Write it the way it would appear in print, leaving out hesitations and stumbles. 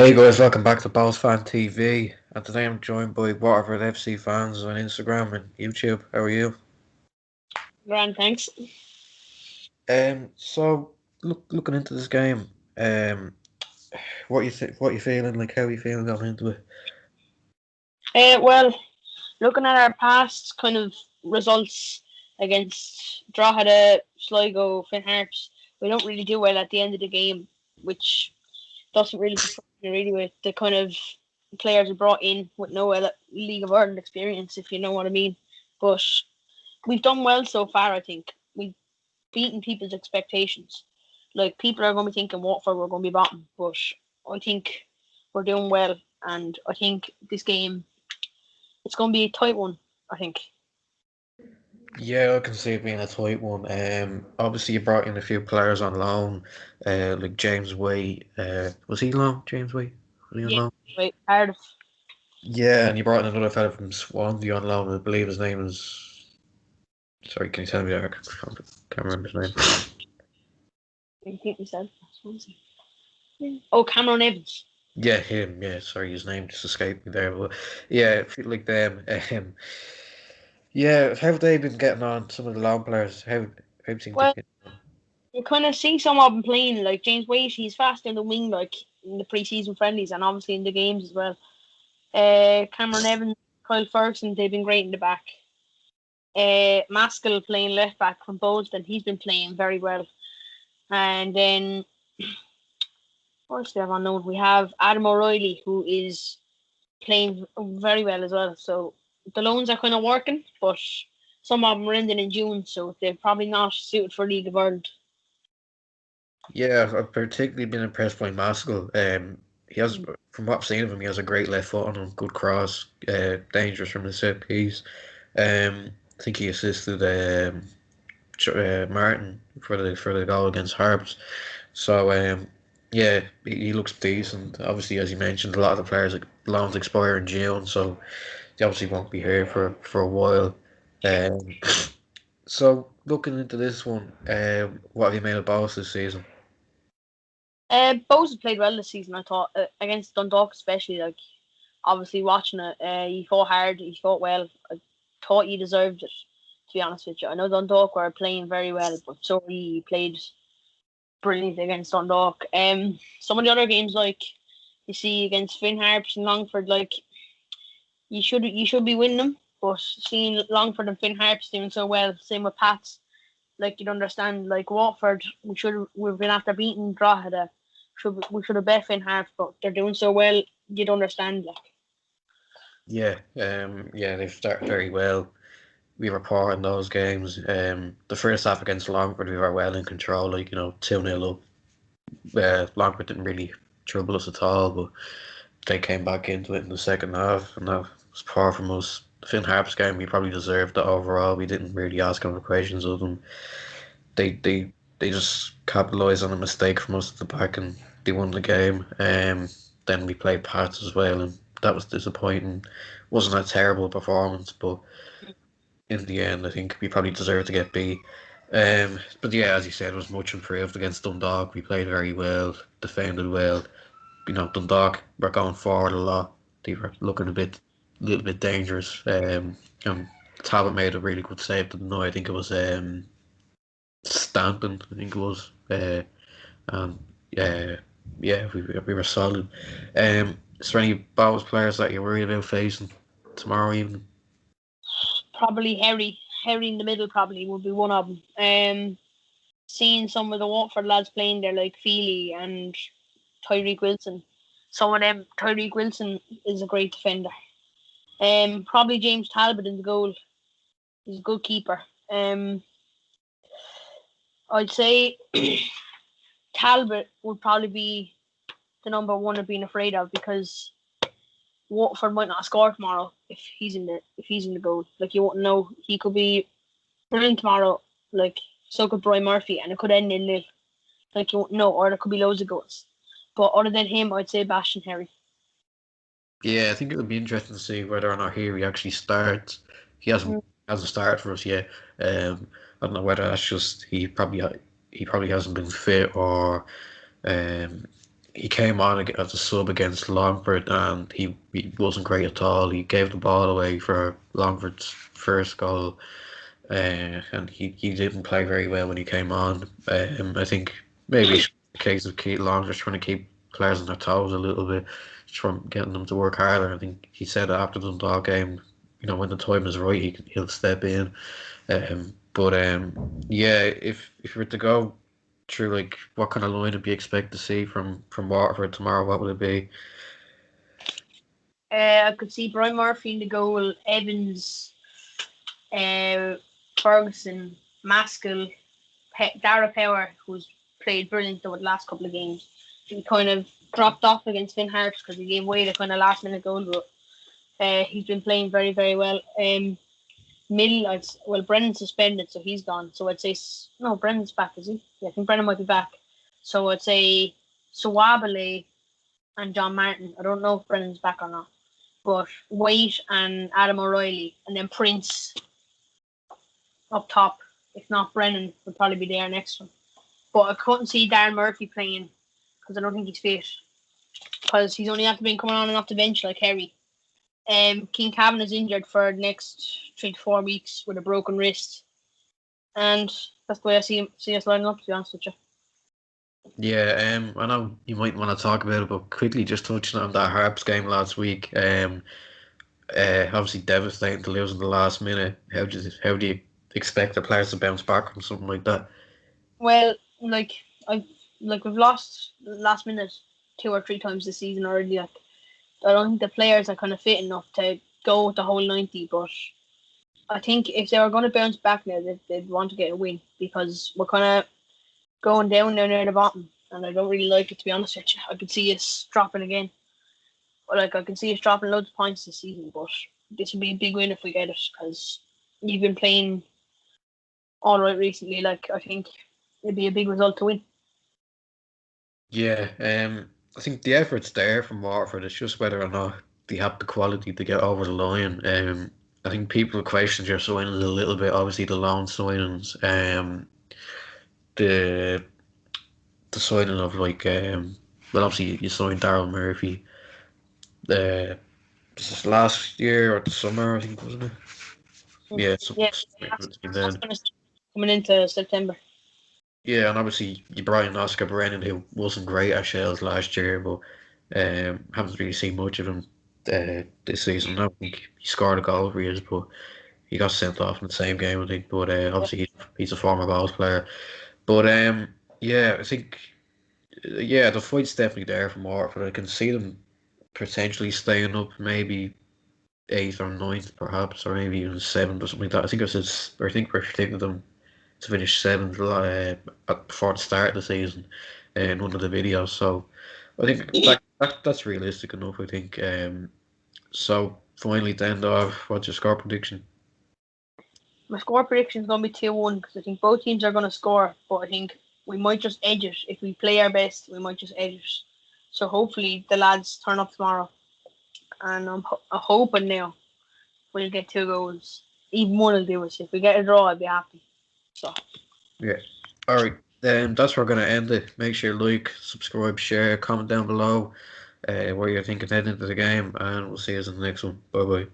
Hey guys, welcome back to Balls Fan TV. And today I'm joined by Waterford FC fans on Instagram and YouTube. How are you? Grand, thanks. Looking into this game, um, what you feeling? Like, how you feeling going into it? Well, looking at our past kind of results against Drogheda, Sligo, Finn Harps, we don't really do well at the end of the game, which doesn't really surprise me really with the kind of players we brought in with no League of Ireland experience, if you know what I mean. But we've done well so far, I think. We've beaten people's expectations. Like, people are going to be thinking Watford we're going to be bottom, but I think we're doing well, and I think this game it's going to be a tight one, I think. Yeah, I can see it being a tight one. Obviously you brought in a few players on loan, like James Way. Was he loan? James Way? Was he on Yeah, loan? right. Cardiff. Yeah, and you brought in another fella from Swansea on loan. I believe his name is. Sorry, can you tell me that? I can't remember his name. I think we said. Oh, Cameron Evans. Yeah, him. Yeah, sorry, his name just escaped me there. But yeah, I feel like them. Yeah, how have they been getting on? Some of the loan players. How do you think they've Well, been? you kind of see some of them playing, like James Wade. He's fast in the wing, like in the pre-season friendlies, and obviously in the games as well. Cameron Evans, Kyle Ferguson, they've been great in the back. Maskell playing left back from Bolton, he's been playing very well. And then, what else do we have on note? We have Adam O'Reilly, who is playing very well as well. So the loans are kind of working, but some of them are ending in June, so they're probably not suited for League of Ireland. Yeah, I've particularly been impressed by Maskell. He has, from what I've seen of him, he has a great left foot on him, good cross, dangerous from the set piece. I think he assisted Martin for the goal against Harps. So yeah, he looks decent. Obviously, as you mentioned, a lot of the players loans expire in June, so they obviously won't be here for a while. Um, so looking into this one, what have you made of Boss this season? Bowes played well this season, I thought, against Dundalk especially. Like, obviously watching it, he fought hard, he fought well. I thought he deserved it, to be honest with you. I know Dundalk were playing very well, but so he played brilliant against Dundalk. Some of the other games, like you see against Finn Harps and Longford, like you should be winning them. But seeing Longford and Finn Harps doing so well, same with Pats, like you'd understand. Like Watford, we've been after beating Drogheda. We should have bet Finn Harps, but they're doing so well. You'd understand. Like, Yeah, they've started very well. We were poor in those games. The first half against Longford, we were well in control, like, 2-0 up. Longford didn't really trouble us at all, but they came back into it in the second half, and that was poor from us. The Finn Harps game, we probably deserved it overall. We didn't really ask enough questions of them. They just capitalised on a mistake from us at the back, and they won the game. Then we played Pats as well, and that was disappointing. Wasn't a terrible performance, but in the end, I think we probably deserved to get beat. But yeah, as you said, it was much improved against Dundalk. We played very well, defended well. Dundalk were going forward a lot. They were looking little bit dangerous. And Talbot made a really good save the night. I think it was Stanton. I think it was. And yeah, yeah, we were solid. Is there any Bowers players that you're worried about facing tomorrow evening? probably Harry in the middle probably would be one of them. Seeing some of the Watford lads playing there, like Feely and Tyreek Wilson. Some of them, Tyreek Wilson is a great defender. Probably James Talbot in the goal. He's a good keeper. I'd say Talbot would probably be the number one of being afraid of, because Watford might not score tomorrow if he's in the goal. Like, you won't know. He could be brilliant tomorrow. Like, so could Brian Murphy, and it could end in nil. Like, you won't know, or there could be loads of goals. But other than him, I'd say Bastion Harry. Yeah, I think it would be interesting to see whether or not he actually starts. He hasn't started for us yet. I don't know whether that's just he probably hasn't been fit, or um, he came on as a sub against Longford, and he wasn't great at all. He gave the ball away for Longford's first goal, and he didn't play very well when he came on. I think maybe it's a case of Longford trying to keep players on their toes a little bit, from getting them to work harder. I think he said after the Dundalk game, when the time is right, he'll step in. But yeah, if you were to go through like what kind of lineup you expect to see from Waterford tomorrow, what would it be? I could see Brian Murphy in the goal, Evans, uh, Ferguson, Maskell, Dara Power, who's played brilliant over the last couple of games. He kind of dropped off against Finn Harps because he gave away the kind of last minute goal, but he's been playing very, very well. Brennan's suspended, so he's gone. So I'd say no, Brennan's back, is he? Yeah, I think Brennan might be back. So I'd say Swabale and John Martin. I don't know if Brennan's back or not, but White and Adam O'Reilly, and then Prince up top. If not, Brennan would probably be there next one. But I couldn't see Darren Murphy playing because I don't think he's fit. Because he's only after been coming on and off the bench like Harry. King Cavan is injured for the next 3 to 4 weeks with a broken wrist, and that's the way I see us lining up. To be honest with you. Yeah, I know you might want to talk about it, but quickly just touching on that Harps game last week. Obviously devastating to lose in the last minute. How do you expect the players to bounce back from something like that? Well, we've lost last minute 2 or 3 times this season already. Like, I don't think the players are kind of fit enough to go with the whole 90. But I think if they were going to bounce back now, they'd want to get a win because we're kind of going down near the bottom, and I don't really like it, to be honest with you. I could see us dropping again. I can see us dropping loads of points this season, but this would be a big win if we get it because you've been playing all right recently. Like, I think it'd be a big result to win. Yeah, I think the effort's there from Waterford. It's just whether or not they have the quality to get over the line. I think people question your signings a little bit. Obviously, the loan signings, the signing of well, obviously you signed Daryl Murphy. Uh, this last year or the summer, I think, wasn't it? Yeah, Yeah, something between that's then. going to coming into September. Yeah, and obviously you brought in Oscar Brennan, who wasn't great at Shells last year, but haven't really seen much of him this season. I don't think he scored a goal for years, but he got sent off in the same game, I think. But Yeah. obviously he's a former Bowls player. But yeah, I think the fight's definitely there for Waterford. I can see them potentially staying up, maybe eighth or ninth, perhaps, or maybe even seventh or something like that. I think we're predicting them to finish seventh before the start of the season in one of the videos. So I think that's realistic enough. I think. So finally, to end off, what's your score prediction? My score prediction is going to be 2-1 because I think both teams are going to score, but I think we might just edge it. If we play our best, we might just edge it. So hopefully the lads turn up tomorrow, and I'm hoping now we'll get 2 goals. Even one will do it. If we get a draw, I'd be happy. So Yeah. All right. Then that's where we're gonna end it. Make sure you like, subscribe, share, comment down below what you're thinking heading into the game, and we'll see you in the next one. Bye bye.